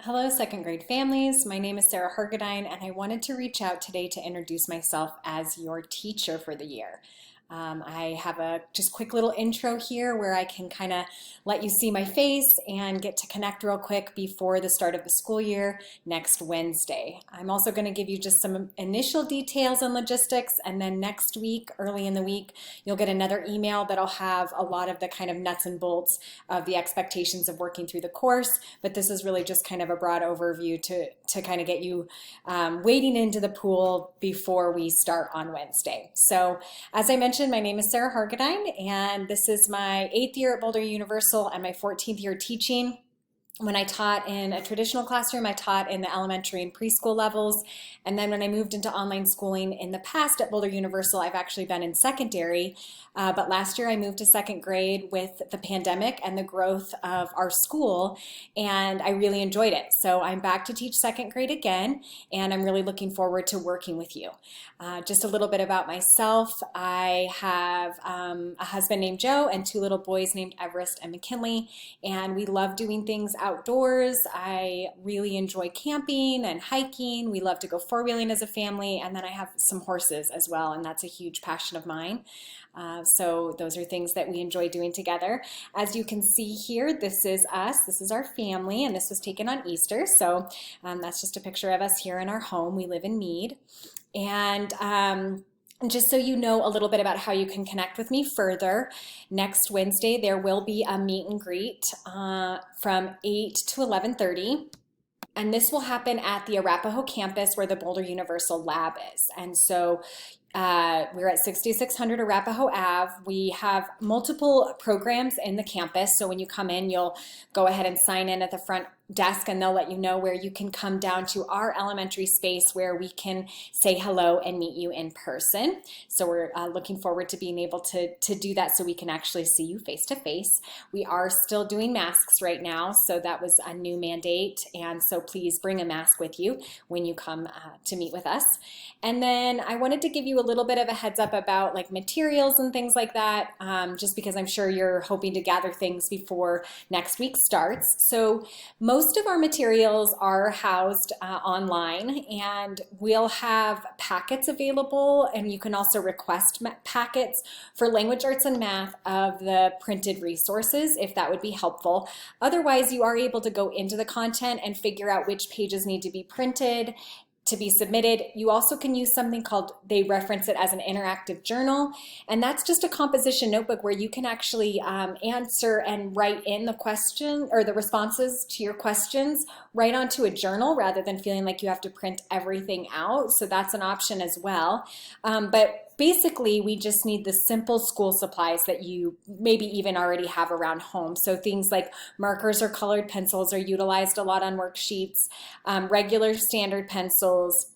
Hello, second grade families. My name is Sarah Hargadine, and I wanted to reach out today to introduce myself as your teacher for the year. I have a just quick little intro here where I can kind of let you see my face and get to connect real quick before the start of the school year next Wednesday. I'm also going to give you just some initial details on logistics, and then next week, early in the week, you'll get another email that'll have a lot of the kind of nuts and bolts of the expectations of working through the course. But this is really just kind of a broad overview to kind of get you wading into the pool before we start on Wednesday. So as I mentioned, my name is Sarah Hargadine, and this is my 8th year at Boulder Universal and my 14th year teaching. When I taught in a traditional classroom, I taught in the elementary and preschool levels. And then when I moved into online schooling in the past at Boulder Universal, I've actually been in secondary. But last year I moved to second grade with the pandemic and the growth of our school, and I really enjoyed it. So I'm back to teach second grade again, and I'm really looking forward to working with you. Just a little bit about myself. I have a husband named Joe and two little boys named Everest and McKinley, and we love doing things outdoors. I really enjoy camping and hiking. We love to go four-wheeling as a family, and then I have some horses as well, and that's a huge passion of mine. So those are things that we enjoy doing together. As you can see here, this is us, this is our family, and this was taken on Easter. So that's just a picture of us here in our home. We live in Meade. And just so you know a little bit about how you can connect with me further, next Wednesday there will be a meet and greet from 8 to 11:30. And this will happen at the Arapahoe campus where the Boulder Universal Lab is. And so we're at 6600 Arapahoe Ave. We have multiple programs in the campus. So when you come in, you'll go ahead and sign in at the front desk, and they'll let you know where you can come down to our elementary space where we can say hello and meet you in person. So we're looking forward to being able to do that so we can actually see you face to face. We are still doing masks right now, so that was a new mandate, and so please bring a mask with you when you come to meet with us. And then I wanted to give you a little bit of a heads up about like materials and things like that, just because I'm sure you're hoping to gather things before next week starts. So most of our materials are housed online, and we'll have packets available, and you can also request packets for language arts and math of the printed resources if that would be helpful. Otherwise, you are able to go into the content and figure out which pages need to be printed to be submitted. You also can use something called, they reference it as an interactive journal, and that's just a composition notebook where you can actually answer and write in the question or the responses to your questions right onto a journal rather than feeling like you have to print everything out. So that's an option as well. But basically, we just need the simple school supplies that you maybe even already have around home. So things like markers or colored pencils are utilized a lot on worksheets, regular standard pencils,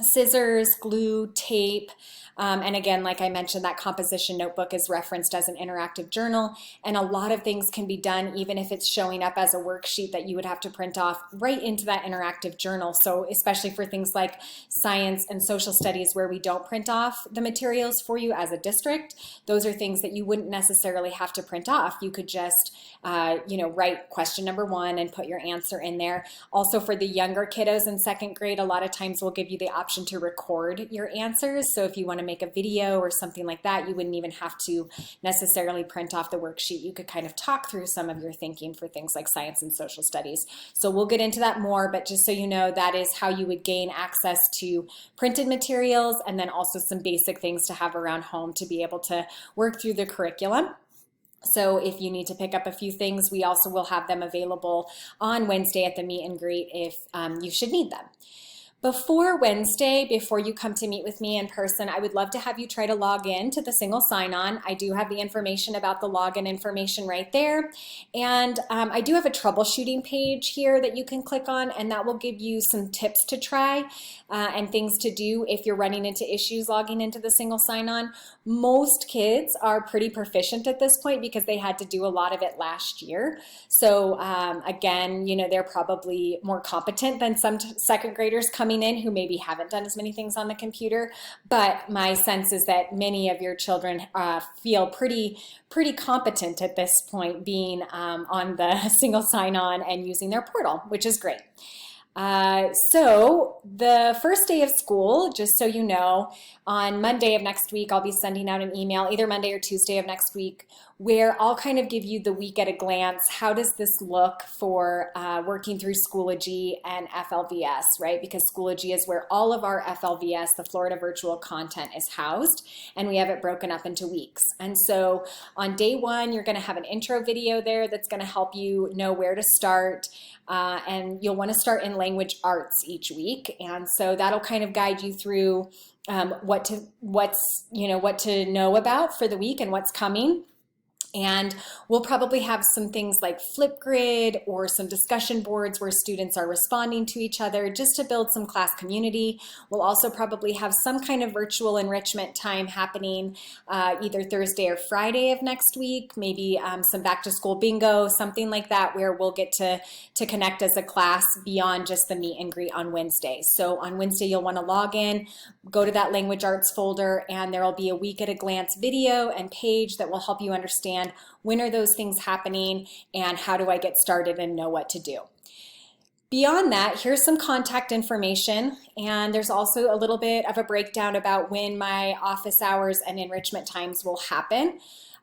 scissors, glue, tape, and again, like I mentioned, that composition notebook is referenced as an interactive journal, and a lot of things can be done even if it's showing up as a worksheet that you would have to print off right into that interactive journal. So especially for things like science and social studies where we don't print off the materials for you as a district, those are things that you wouldn't necessarily have to print off. You could just write question number 1 and put your answer in there. Also for the younger kiddos in second grade, a lot of times we'll give you the option to record your answers. So if you want to make a video or something like that, you wouldn't even have to necessarily print off the worksheet. You could kind of talk through some of your thinking for things like science and social studies. So we'll get into that more, but just so you know, that is how you would gain access to printed materials, and then also some basic things to have around home to be able to work through the curriculum. So if you need to pick up a few things, we also will have them available on Wednesday at the meet and greet if you should need them. Before Wednesday, before you come to meet with me in person, I would love to have you try to log in to the single sign-on. I do have the information about the login information right there. And I do have a troubleshooting page here that you can click on, and that will give you some tips to try and things to do if you're running into issues logging into the single sign-on. Most kids are pretty proficient at this point because they had to do a lot of it last year. So again, they're probably more competent than some second graders coming coming in who maybe haven't done as many things on the computer, but my sense is that many of your children feel pretty competent at this point, being on the single sign-on and using their portal, which is great. So the first day of school, just so you know, on Monday of next week, I'll be sending out an email, either Monday or Tuesday of next week, where I'll kind of give you the week at a glance. How does this look for working through Schoology and FLVS, right? Because Schoology is where all of our FLVS, the Florida virtual content, is housed, and we have it broken up into weeks. And so on day one, you're going to have an intro video there that's going to help you know where to start. And you'll want to start in language arts each week, and so that'll kind of guide you through what to know about for the week and what's coming. And we'll probably have some things like Flipgrid or some discussion boards where students are responding to each other just to build some class community. We'll also probably have some kind of virtual enrichment time happening either Thursday or Friday of next week, maybe some back to school bingo, something like that, where we'll get to connect as a class beyond just the meet and greet on Wednesday. So on Wednesday, you'll want to log in, go to that language arts folder, and there will be a week at a glance video and page that will help you understand when are those things happening and how do I get started and know what to do. Beyond that, here's some contact information, and there's also a little bit of a breakdown about when my office hours and enrichment times will happen,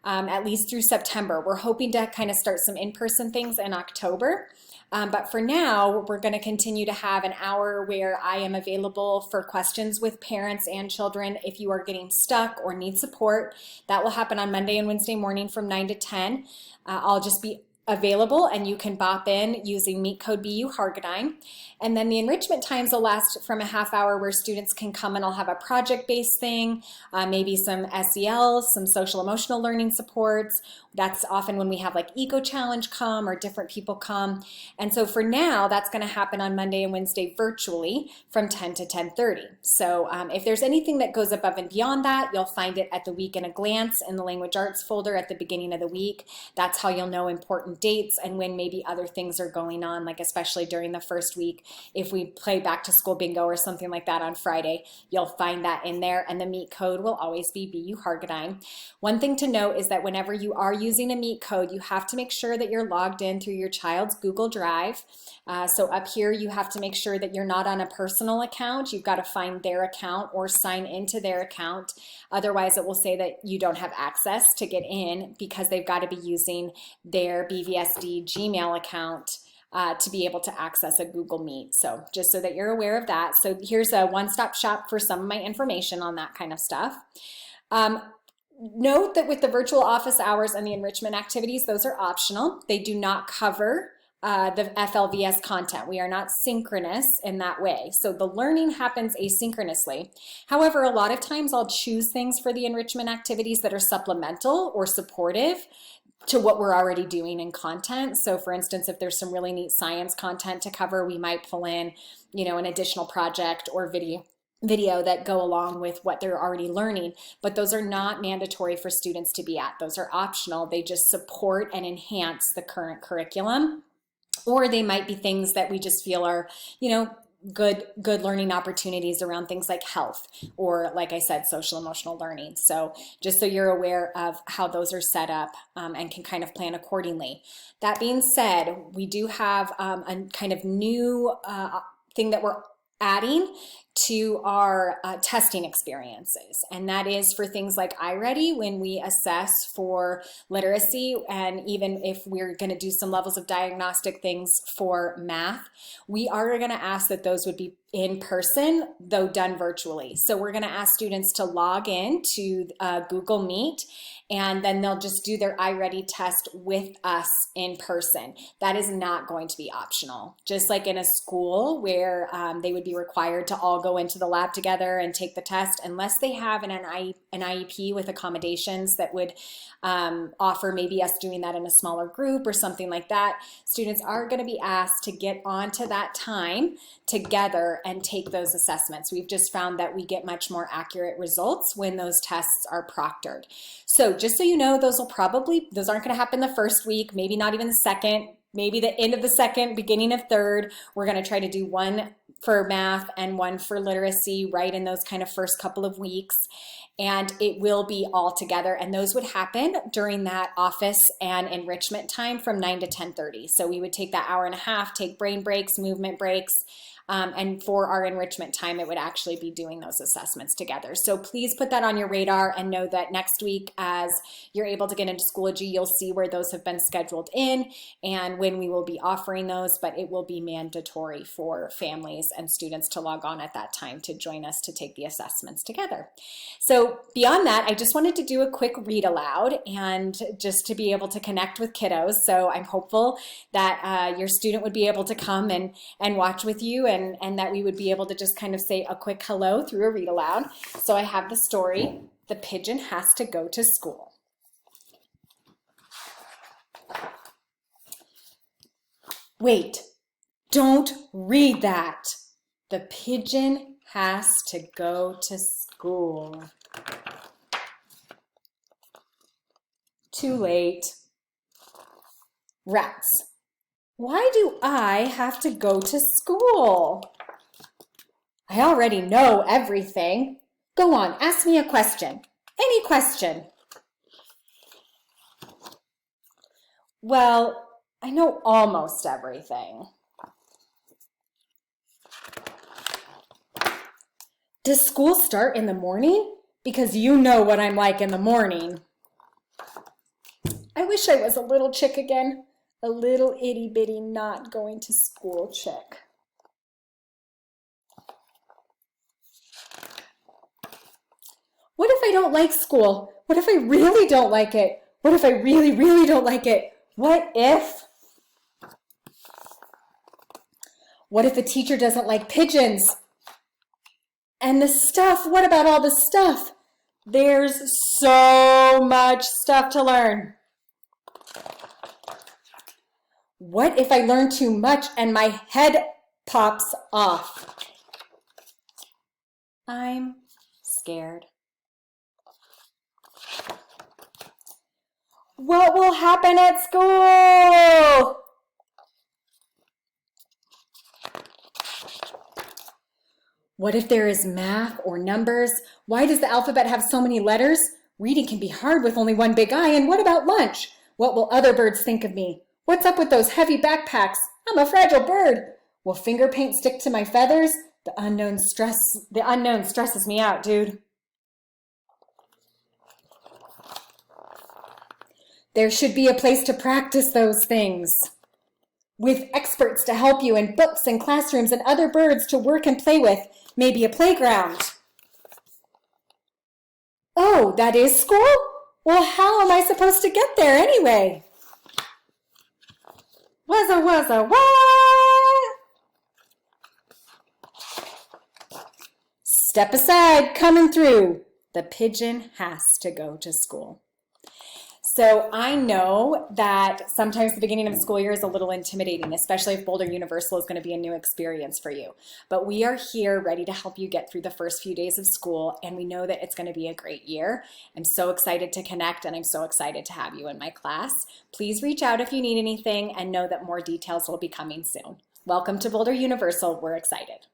at least through September. We're hoping to kind of start some in-person things in October. But for now, we're going to continue to have an hour where I am available for questions with parents and children if you are getting stuck or need support. That will happen on Monday and Wednesday morning from 9 to 10. I'll just be available, and you can bop in using Meet Code BU Hargadine. And then the enrichment times will last from a half hour where students can come, and I'll have a project-based thing, maybe some SEL, some social emotional learning supports. That's often when we have like Eco Challenge come or different people come. And so for now, that's going to happen on Monday and Wednesday virtually from 10 to 10:30. So if there's anything that goes above and beyond that, you'll find it at the week in a glance in the language arts folder at the beginning of the week. That's how you'll know important dates and when maybe other things are going on, like especially during the first week. If we play back to school bingo or something like that on Friday, you'll find that in there, and the Meet Code will always be BU Hargadine. One thing to note is that whenever you are using a Meet Code, you have to make sure that you're logged in through your child's Google Drive. So up here, you have to make sure that you're not on a personal account. You've got to find their account or sign into their account. Otherwise, it will say that you don't have access to get in because they've got to be using their BVSD Gmail account to be able to access a Google Meet. So just so that you're aware of that. So here's a one-stop shop for some of my information on that kind of stuff. Note that with the virtual office hours and the enrichment activities, those are optional. They do not cover the FLVS content. We are not synchronous in that way. So the learning happens asynchronously. However, a lot of times I'll choose things for the enrichment activities that are supplemental or supportive to what we're already doing in content. So for instance, if there's some really neat science content to cover, we might pull in, an additional project or video that go along with what they're already learning, but those are not mandatory for students to be at. Those are optional. They just support and enhance the current curriculum, or they might be things that we just feel are, good learning opportunities around things like health or, like I said, social emotional learning. So just so you're aware of how those are set up and can kind of plan accordingly. That being said, we do have a kind of new thing that we're adding to our testing experiences, and that is for things like iReady when we assess for literacy, and even if we're going to do some levels of diagnostic things for math, we are going to ask that those would be in person, though done virtually. So we're going to ask students to log in to Google Meet, and then they'll just do their iReady test with us in person. That is not going to be optional. Just like in a school where they would be required to all go into the lab together and take the test, unless they have an IEP with accommodations that would offer maybe us doing that in a smaller group or something like that, students are going to be asked to get onto that time together and take those assessments. We've just found that we get much more accurate results when those tests are proctored. So just so you know, those aren't going to happen the first week, maybe not even the second, maybe the end of the second, beginning of third. We're going to try to do one for math and one for literacy right in those kind of first couple of weeks. And it will be all together. And those would happen during that office and enrichment time from 9 to 10:30. So we would take that hour and a half, take brain breaks, movement breaks, and for our enrichment time, it would actually be doing those assessments together. So please put that on your radar and know that next week, as you're able to get into Schoology, you'll see where those have been scheduled in and when we will be offering those, but it will be mandatory for families and students to log on at that time to join us to take the assessments together. So beyond that, I just wanted to do a quick read aloud and just to be able to connect with kiddos. So I'm hopeful that your student would be able to come and watch with you and that we would be able to just kind of say a quick hello through a read aloud. So I have the story, The Pigeon Has to Go to School. Wait, don't read that. The pigeon has to go to school. Too late. Rats. Why do I have to go to school? I already know everything. Go on, ask me a question. Any question. Well, I know almost everything. Does school start in the morning? Because you know what I'm like in the morning. I wish I was a little chick again. A little itty bitty not going to school chick. What if I don't like school? What if I really don't like it? What if I really, really don't like it? What if? What if the teacher doesn't like pigeons? And the stuff, what about all the stuff? There's so much stuff to learn. What if I learn too much and my head pops off? I'm scared. What will happen at school? What if there is math or numbers? Why does the alphabet have so many letters? Reading can be hard with only one big eye. And what about lunch? What will other birds think of me? What's up with those heavy backpacks? I'm a fragile bird. Will finger paint stick to my feathers? The unknown stresses me out, dude. There should be a place to practice those things, with experts to help you and books and classrooms and other birds to work and play with, maybe a playground. Oh, that is school? Well, how am I supposed to get there anyway? Wazza, what? Step aside, coming through. The pigeon has to go to school. So I know that sometimes the beginning of the school year is a little intimidating, especially if Boulder Universal is going to be a new experience for you. But we are here ready to help you get through the first few days of school, and we know that it's going to be a great year. I'm so excited to connect, and I'm so excited to have you in my class. Please reach out if you need anything, and know that more details will be coming soon. Welcome to Boulder Universal. We're excited.